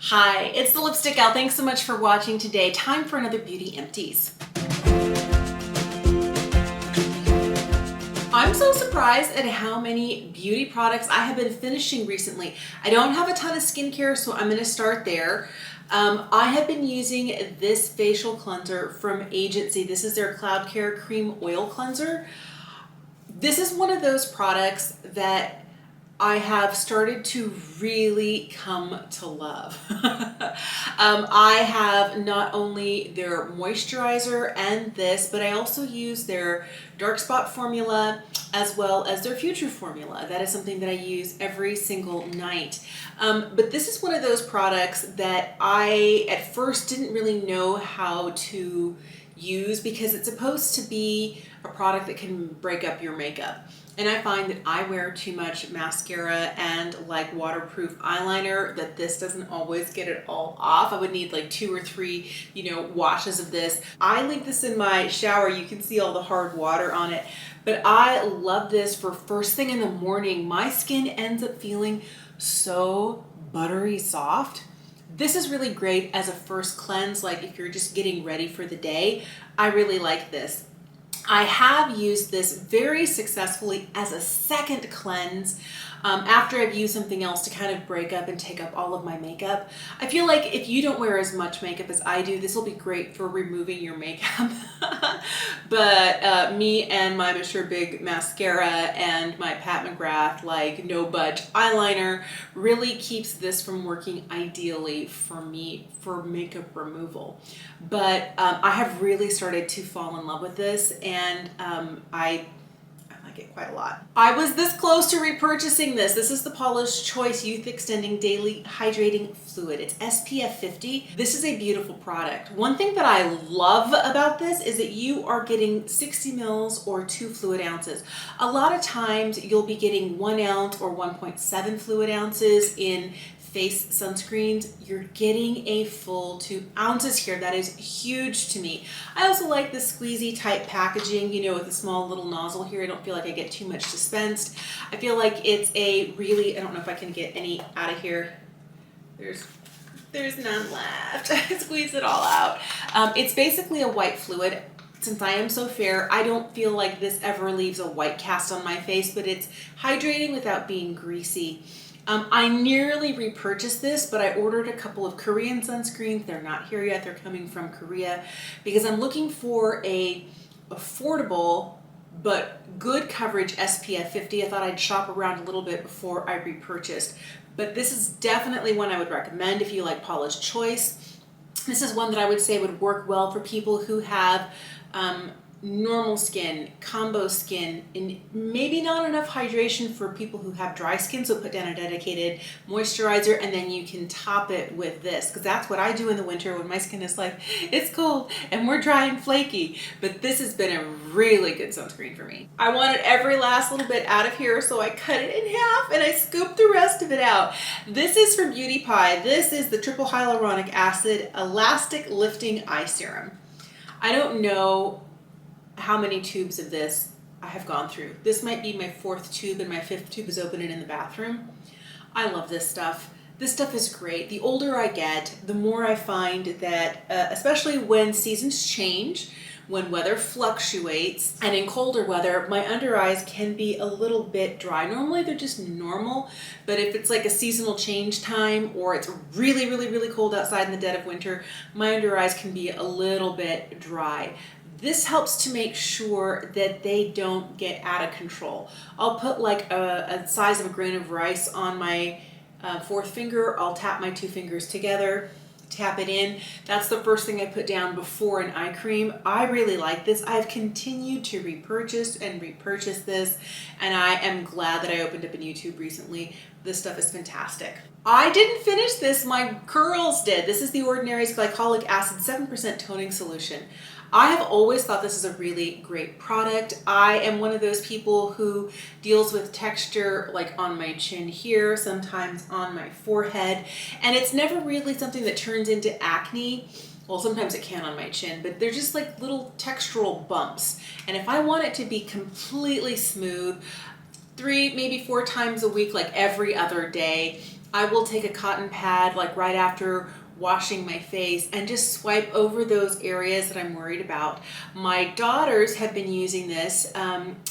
Hi, it's the Lipstick Gal. Thanks so much for watching today. Time for another Beauty Empties. I'm so surprised at how many beauty products I have been finishing recently. I don't have a ton of skincare, so I'm going to start there. I have been using this facial cleanser from Agency. This is their Cloud Care Cream Oil Cleanser. This is one of those products that I have started to really come to love. I have not only their moisturizer and this, but I also use their dark spot formula as well as their future formula. That is something that I use every single night. But this is one of those products that I at first didn't really know how to use because it's supposed to be a product that can break up your makeup. And I find that I wear too much mascara and like waterproof eyeliner that this doesn't always get it all off. I would need like 2 or 3, washes of this. I leave this in my shower. You can see all the hard water on it. But I love this for first thing in the morning. My skin ends up feeling so buttery soft. This is really great as a first cleanse, like if you're just getting ready for the day. I really like this. I have used this very successfully as a second cleanse after I've used something else to kind of break up and take up all of my makeup. I feel like if you don't wear as much makeup as I do, this will be great for removing your makeup. But me and my Mr. Big mascara and my Pat McGrath like no budge eyeliner really keeps this from working ideally for me for makeup removal. But I have really started to fall in love with this, and I like it quite a lot. I was this close to repurchasing this. This is the Paula's Choice Youth Extending Daily Hydrating Fluid. It's SPF 50. This is a beautiful product. One thing that I love about this is that you are getting 60 mils or 2 fluid ounces. A lot of times you'll be getting 1 ounce or 1.7 fluid ounces in face sunscreens. You're getting a full 2 ounces here. That is huge to me. I also like the squeezy type packaging, with a small little nozzle here. I don't feel like I get too much dispensed. I feel like it's a really, I don't know if I can get any out of here. There's none left. I squeezed it all out. It's basically a white fluid. Since I am so fair, I don't feel like this ever leaves a white cast on my face, but it's hydrating without being greasy. I nearly repurchased this, but I ordered a couple of Korean sunscreens. They're not here yet. They're coming from Korea because I'm looking for a affordable but good coverage SPF 50. I thought I'd shop around a little bit before I repurchased, but this is definitely one I would recommend if you like Paula's Choice. This is one that I would say would work well for people who have normal skin, combo skin, and maybe not enough hydration for people who have dry skin, so put down a dedicated moisturizer and then you can top it with this, because that's what I do in the winter when my skin is like, it's cold and we're dry and flaky. But this has been a really good sunscreen for me. I wanted every last little bit out of here, so I cut it in half and I scooped the rest of it out. This is from Beauty Pie. This is the triple hyaluronic acid elastic lifting eye serum. I don't know how many tubes of this I have gone through. This might be my 4th tube and my 5th tube is opening in the bathroom. I love this stuff. This stuff is great. The older I get, the more I find that, especially when seasons change, when weather fluctuates, and in colder weather, my under eyes can be a little bit dry. Normally they're just normal, but if it's like a seasonal change time or it's really, really, really cold outside in the dead of winter, my under eyes can be a little bit dry. This helps to make sure that they don't get out of control. I'll put like a size of a grain of rice on my 4th finger. I'll tap my 2 fingers together, tap it in. That's the first thing I put down before an eye cream. I really like this. I've continued to repurchase this, and I am glad that I opened up a new tube recently. This stuff is fantastic. I didn't finish this, my curls did. This is the Ordinary's Glycolic Acid 7% Toning Solution. I have always thought this is a really great product. I am one of those people who deals with texture like on my chin here, sometimes on my forehead, and it's never really something that turns into acne. Well, sometimes it can on my chin, but they're just like little textural bumps. And if I want it to be completely smooth, 3, maybe 4 times a week, like every other day, I will take a cotton pad like right after washing my face and just swipe over those areas that I'm worried about. My daughters have been using this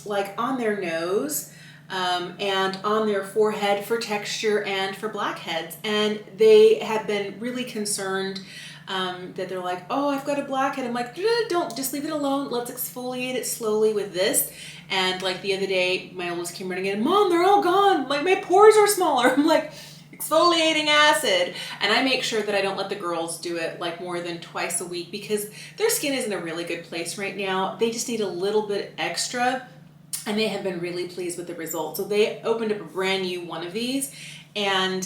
like on their nose and on their forehead for texture and for blackheads, and they have been really concerned that they're like, oh, I've got a blackhead. I'm like, don't, just leave it alone. Let's exfoliate it slowly with this. And like the other day, my oldest came running in, Mom, they're all gone. Like my pores are smaller. I'm like, exfoliating acid. And I make sure that I don't let the girls do it like more than twice a week because their skin is in a really good place right now. They just need a little bit extra, and they have been really pleased with the results. So they opened up a brand new one of these, and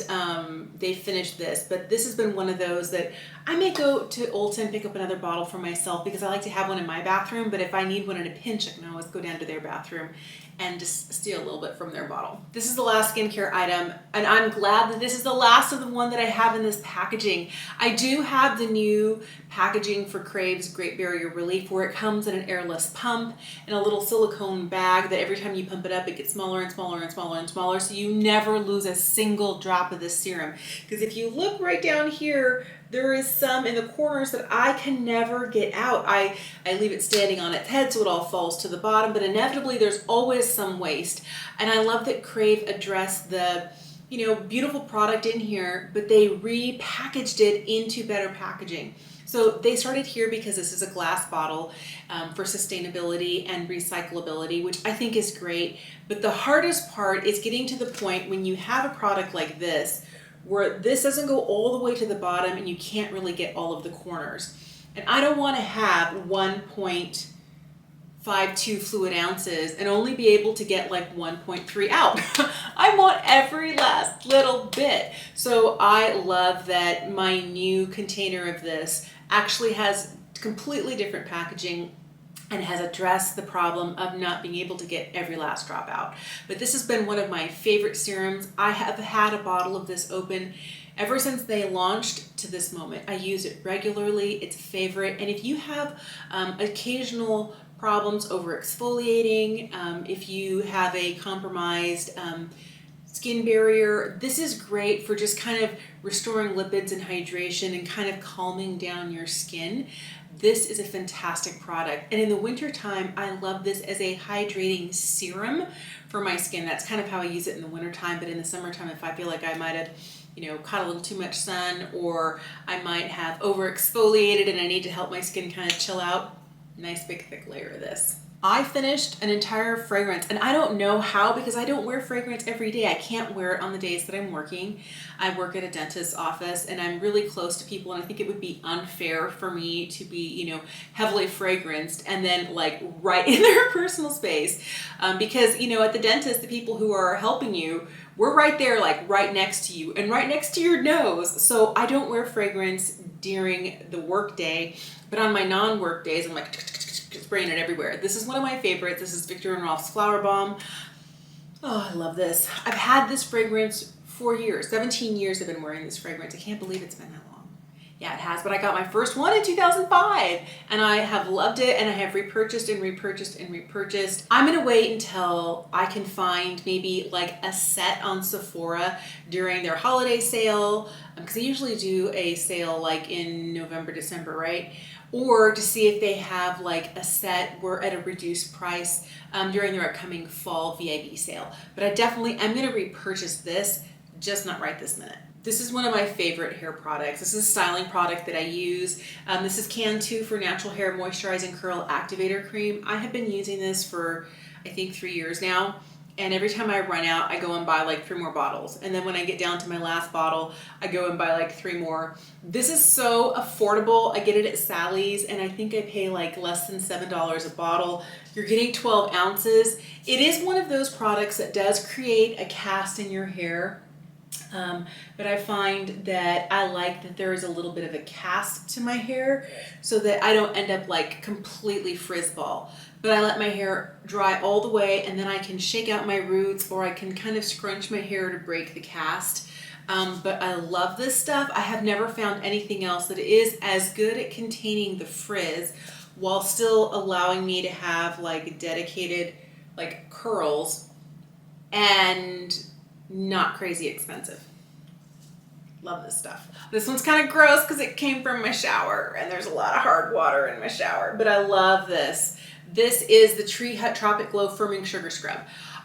they finished this. But this has been one of those that I may go to Ulta and pick up another bottle for myself because I like to have one in my bathroom, but if I need one in a pinch, I can always go down to their bathroom and just steal a little bit from their bottle. This is the last skincare item, and I'm glad that this is the last of the one that I have in this packaging. I do have the new packaging for Crave's Great Barrier Relief, where it comes in an airless pump and a little silicone bag that every time you pump it up, it gets smaller and smaller and smaller and smaller, so you never lose a single drop of this serum. Because if you look right down here, there is some in the corners that I can never get out. I leave it standing on its head so it all falls to the bottom, but inevitably there's always some waste. And I love that Crave addressed the, you know, beautiful product in here, but they repackaged it into better packaging. So they started here because this is a glass bottle for sustainability and recyclability, which I think is great. But the hardest part is getting to the point when you have a product like this, where this doesn't go all the way to the bottom and you can't really get all of the corners. And I don't want to have 1.52 fluid ounces and only be able to get like 1.3 out. I want every last little bit. So I love that my new container of this actually has completely different packaging and has addressed the problem of not being able to get every last drop out. But this has been one of my favorite serums. I have had a bottle of this open ever since they launched to this moment. I use it regularly. It's a favorite. And if you have occasional problems over exfoliating, if you have a compromised skin barrier, this is great for just kind of restoring lipids and hydration and kind of calming down your skin. This is a fantastic product. And in the winter time, I love this as a hydrating serum for my skin. That's kind of how I use it in the winter time. But in the summertime, if I feel like I might have, you know, caught a little too much sun, or I might have over exfoliated and I need to help my skin kind of chill out, nice big thick layer of this. I finished an entire fragrance, and I don't know how because I don't wear fragrance every day. I can't wear it on the days that I'm working. I work at a dentist's office and I'm really close to people, and I think it would be unfair for me to be, you know, heavily fragranced and then like right in their personal space. Because, you know, at the dentist, the people who are helping you, we're right there, like right next to you and right next to your nose. So I don't wear fragrance during the work day, but on my non-work days, I'm like spraying it everywhere. This is one of my favorites. This is Viktor & Rolf's Flower Bomb. Oh, I love this. I've had this fragrance for years. 17 years I've been wearing this fragrance. I can't believe it's been that long. Yeah, it has, but I got my first one in 2005 and I have loved it, and I have repurchased and repurchased and repurchased. I'm gonna wait until I can find maybe like a set on Sephora during their holiday sale, because they usually do a sale like in November, December, right? Or to see if they have like a set where at a reduced price during their upcoming fall VIB sale. But I definitely am gonna repurchase this, just not right this minute. This is one of my favorite hair products. This is a styling product that I use. This is Can 2 for Natural Hair Moisturizing Curl Activator Cream. I have been using this for, I think, 3 years now. And every time I run out, I go and buy like 3 more bottles. And then when I get down to my last bottle, I go and buy like 3 more. This is so affordable. I get it at Sally's and I think I pay like less than $7 a bottle. You're getting 12 ounces. It is one of those products that does create a cast in your hair. But I find that I like that there is a little bit of a cast to my hair so that I don't end up like completely frizz ball. But I let my hair dry all the way, and then I can shake out my roots, or I can kind of scrunch my hair to break the cast. But I love this stuff. I have never found anything else that is as good at containing the frizz while still allowing me to have like dedicated like curls and not crazy expensive. Love this stuff. This one's kind of gross because it came from my shower and there's a lot of hard water in my shower, but I love this. This is the Tree Hut Tropic Glow Firming Sugar Scrub.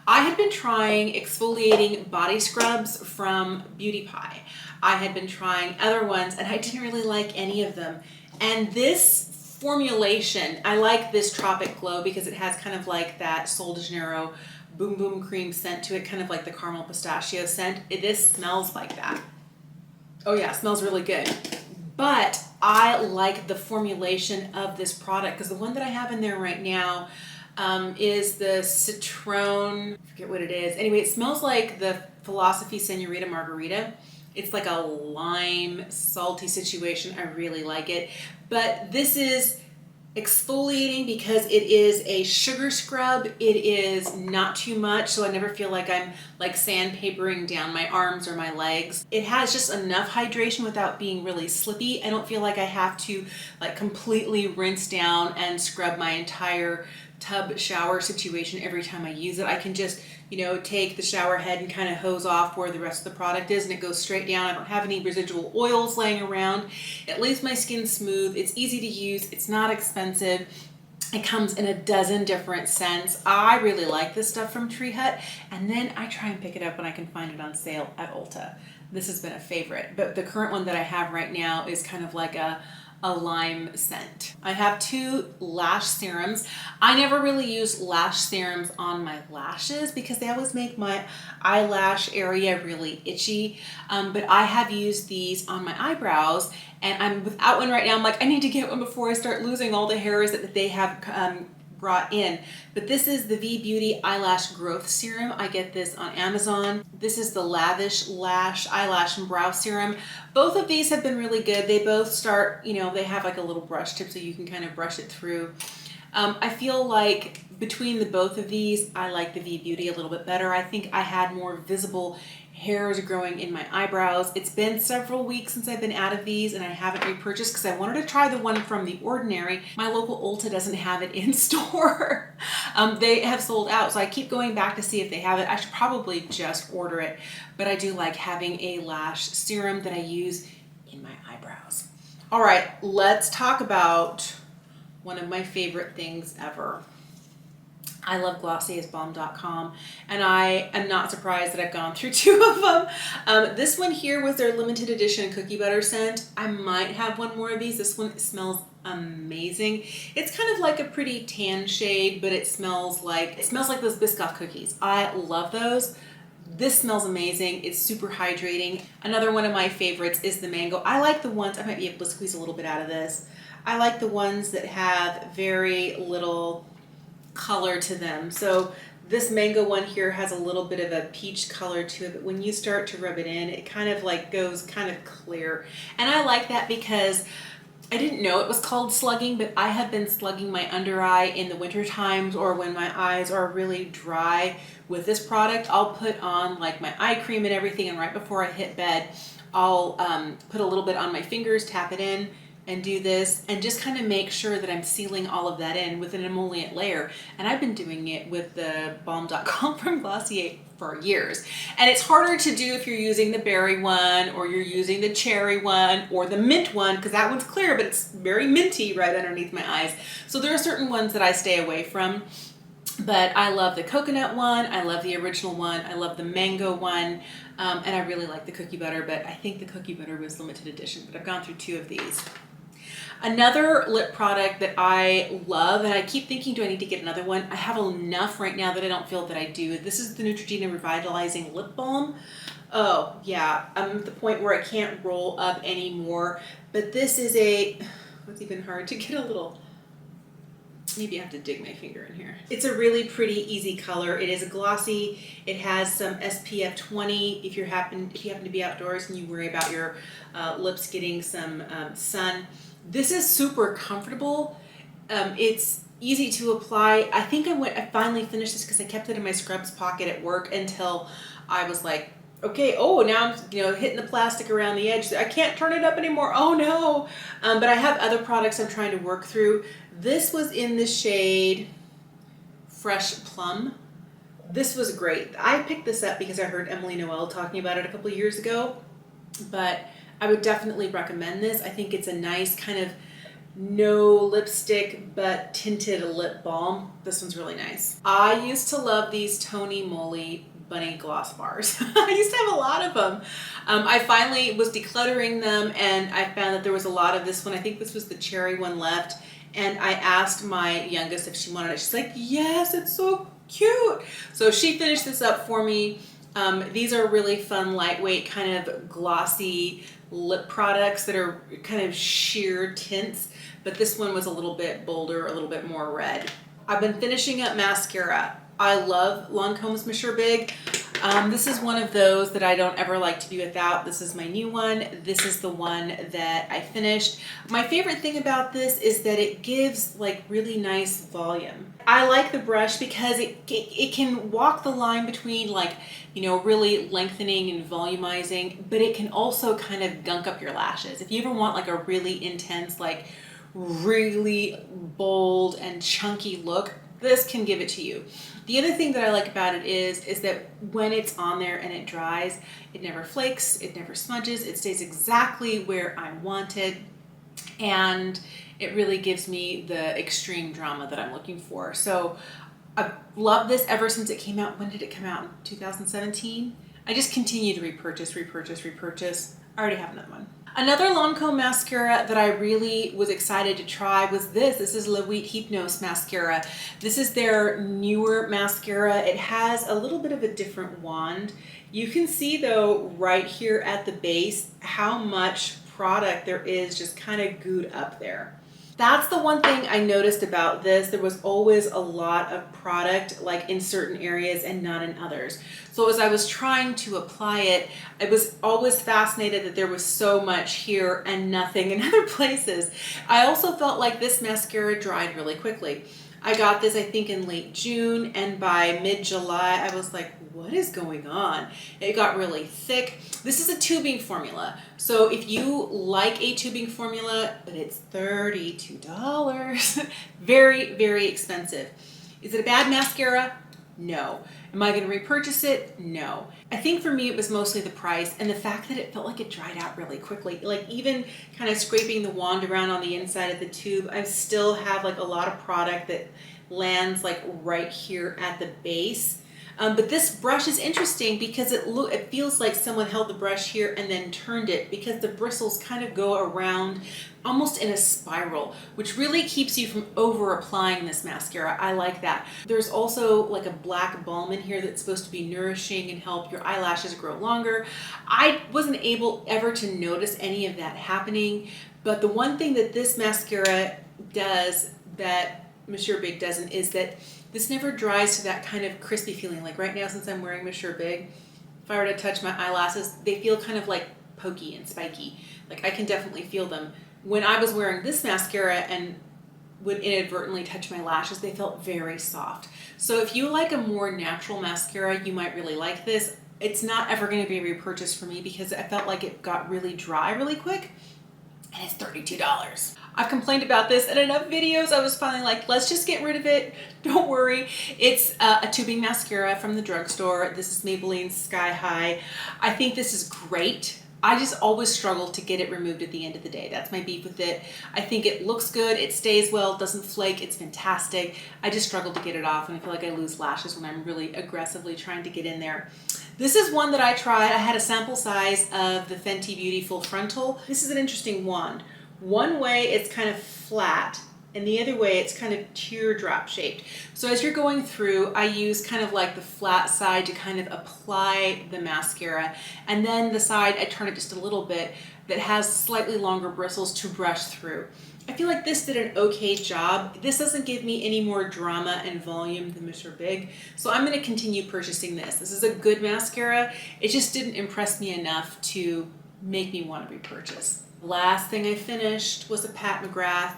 I had been trying exfoliating body scrubs from Beauty Pie. I had been trying other ones and I didn't really like any of them. And this formulation, I like this Tropic Glow because it has kind of like that Sol de Janeiro Boom Boom Cream scent to it, kind of like the caramel pistachio scent. This smells like that. Oh yeah, it smells really good. But I like the formulation of this product because the one that I have in there right now is the Citron, I forget what it is. Anyway, it smells like the Philosophy Senorita Margarita. It's like a lime salty situation. I really like it. But this is exfoliating because it is a sugar scrub. It is not too much, so I never feel like I'm like sandpapering down my arms or my legs. It has just enough hydration without being really slippy. I don't feel like I have to like completely rinse down and scrub my entire tub shower situation every time I use it. I can just, you know, take the shower head and kind of hose off where the rest of the product is and it goes straight down. I don't have any residual oils laying around. It leaves my skin smooth. It's easy to use. It's not expensive. It comes in a dozen different scents. I really like this stuff from Tree Hut, and then I try and pick it up when I can find it on sale at Ulta. This has been a favorite, but the current one that I have right now is kind of like a lime scent. I have 2 lash serums. I never really use lash serums on my lashes because they always make my eyelash area really itchy. But I have used these on my eyebrows and I'm without one right now. I'm like, I need to get one before I start losing all the hairs that they have brought in. But this is the V Beauty Eyelash Growth Serum. I get this on Amazon. This is the Lavish Lash Eyelash and Brow Serum. Both of these have been really good. They both start, you know, they have like a little brush tip so you can kind of brush it through. I feel like between the both of these, I like the V Beauty a little bit better. I think I had more visible hairs growing in my eyebrows. It's been several weeks since I've been out of these and I haven't repurchased because I wanted to try the one from The Ordinary. My local Ulta doesn't have it in store. They have sold out, so I keep going back to see if they have it. I should probably just order it, but I do like having a lash serum that I use in my eyebrows. All right, let's talk about one of my favorite things ever. I love Glossier'sBalm.com, and I am not surprised that I've gone through 2 of them. This one here was their limited edition cookie butter scent. I might have one more of these. This one smells amazing. It's kind of like a pretty tan shade, but it smells like those Biscoff cookies. I love those. This smells amazing. It's super hydrating. Another one of my favorites is the mango. I like the ones, I might be able to squeeze a little bit out of this. I like the ones that have very little color to them. So this mango one here has a little bit of a peach color to it, but when you start to rub it in, it kind of like goes kind of clear. And I like that because I didn't know it was called slugging, but I have been slugging my under eye in the winter times or when my eyes are really dry. With this product, I'll put on like my eye cream and everything, and right before I hit bed, I'll put a little bit on my fingers, tap it in, and do this and just kind of make sure that I'm sealing all of that in with an emollient layer. And I've been doing it with the balm.com from Glossier for years. And it's harder to do if you're using the berry one or you're using the cherry one or the mint one, because that one's clear, but it's very minty right underneath my eyes. So there are certain ones that I stay away from. But I love the coconut one, I love the original one, I love the mango one, and I really like the cookie butter, but I think the cookie butter was limited edition, but I've gone through 2 of these. Another lip product that I love, and I keep thinking, do I need to get another one? I have enough right now that I don't feel that I do. This is the Neutrogena Revitalizing Lip Balm. Oh yeah, I'm at the point where I can't roll up anymore, but this is it's even hard to get a little, maybe I have to dig my finger in here. It's a really pretty easy color. It is a glossy. It has some SPF 20 if you happen to be outdoors and you worry about your lips getting some sun. This is super comfortable. It's easy to apply. I think I finally finished this because I kept it in my scrubs pocket at work until I was like, okay, oh, now I'm hitting the plastic around the edge. I can't turn it up anymore. Oh no. But I have other products I'm trying to work through. This was in the shade Fresh Plum. This was great. I picked this up because I heard Emily Noel talking about it a couple of years ago. but I would definitely recommend this. I think it's a nice kind of no lipstick but tinted lip balm. This one's really nice. I used to love these Tony Moly bunny gloss bars. I used to have a lot of them. I finally was decluttering them and I found that there was a lot of this one. I think this was the cherry one left. And I asked my youngest if she wanted it. She's like, yes, it's so cute. So she finished this up for me. These are really fun, lightweight, kind of glossy lip products that are kind of sheer tints, but this one was a little bit bolder, a little bit more red. I've been finishing up mascara. I love Lancome's Monsieur Big. This is one of those that I don't ever like to be without. This is my new one. This is the one that I finished. My favorite thing about this is that it gives like really nice volume. I like the brush because it can walk the line between like, you know, really lengthening and volumizing, but it can also kind of gunk up your lashes. If you ever want like a really intense, like really bold and chunky look, this can give it to you. The other thing that I like about it is that when it's on there and it dries, it never flakes, it never smudges, it stays exactly where I want it, and it really gives me the extreme drama that I'm looking for. So I've loved this ever since it came out. When did it come out? In 2017? I just continue to repurchase. I already have another one. Another Lancome mascara that I really was excited to try was this. This is Le Huit Hypnose mascara. This is their newer mascara. It has a little bit of a different wand. You can see though right here at the base how much product there is just kind of gooed up there. That's the one thing I noticed about this. There was always a lot of product like in certain areas and not in others. So as I was trying to apply it, I was always fascinated that there was so much here and nothing in other places. I also felt like this mascara dried really quickly. I got this, I think, in late June, and by mid-July, I was like, what is going on? It got really thick. This is a tubing formula. So if you like a tubing formula, but it's $32, very, very expensive. Is it a bad mascara? No. Am I going to repurchase it? No. I think for me it was mostly the price and the fact that it felt like it dried out really quickly. Like even kind of scraping the wand around on the inside of the tube, I still have like a lot of product that lands like right here at the base. But this brush is interesting because it feels like someone held the brush here and then turned it, because the bristles kind of go around almost in a spiral, which really keeps you from over applying this mascara. I like that. There's also like a black balm in here that's supposed to be nourishing and help your eyelashes grow longer. I wasn't able ever to notice any of that happening, but the one thing that this mascara does that Monsieur Big doesn't is that this never dries to that kind of crispy feeling. Like right now, since I'm wearing Monsieur Big, if I were to touch my eyelashes, they feel kind of like pokey and spiky. Like I can definitely feel them. When I was wearing this mascara and would inadvertently touch my lashes, they felt very soft. So if you like a more natural mascara, you might really like this. It's not ever going to be repurchased for me because I felt like it got really dry really quick, and it's $32. I've complained about this in enough videos. I was finally like, let's just get rid of it. Don't worry. It's a tubing mascara from the drugstore. This is Maybelline's Sky High. I think this is great. I just always struggle to get it removed at the end of the day. That's my beef with it. I think it looks good, it stays well, it doesn't flake, it's fantastic. I just struggle to get it off, and I feel like I lose lashes when I'm really aggressively trying to get in there. This is one that I tried. I had a sample size of the Fenty Beauty Full Frontal. This is an interesting wand. One way it's kind of flat, and the other way it's kind of teardrop shaped. So as you're going through, I use kind of like the flat side to kind of apply the mascara, and then the side I turn it just a little bit that has slightly longer bristles to brush through. I feel like this did an okay job. This doesn't give me any more drama and volume than Monsieur Big, so I'm going to continue purchasing this. This is a good mascara. It just didn't impress me enough to make me want to repurchase. Last thing I finished was a Pat McGrath,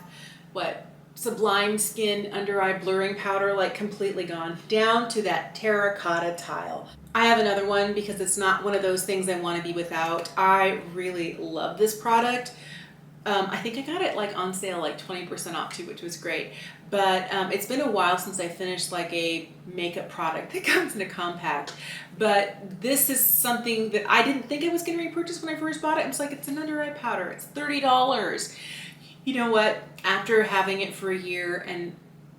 Sublime Skin Under Eye Blurring Powder, like completely gone, down to that terracotta tile. I have another one because it's not one of those things I want to be without. I really love this product. I think I got it like on sale, like 20% off too, which was great. But it's been a while since I finished like a makeup product that comes in a compact. But this is something that I didn't think I was going to repurchase when I first bought it. I was like, it's an under eye powder. It's $30. You know what? After having it for a year and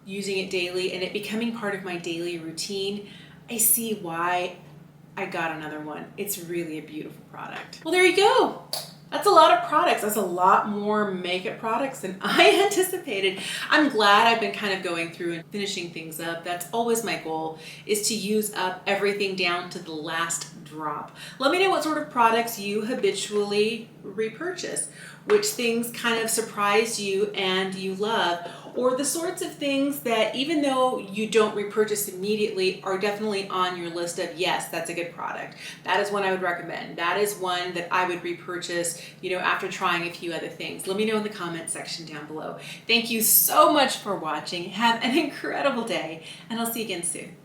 using it daily and it becoming part of my daily routine, I see why I got another one. It's really a beautiful product. Well, there you go. That's a lot of products. That's a lot more makeup products than I anticipated. I'm glad I've been kind of going through and finishing things up. That's always my goal, is to use up everything down to the last drop. Let me know what sort of products you habitually repurchase, which things kind of surprised you and you love, or the sorts of things that even though you don't repurchase immediately are definitely on your list of, yes, that's a good product. That is one I would recommend. That is one that I would repurchase, you know, after trying a few other things. Let me know in the comment section down below. Thank you so much for watching. Have an incredible day, and I'll see you again soon.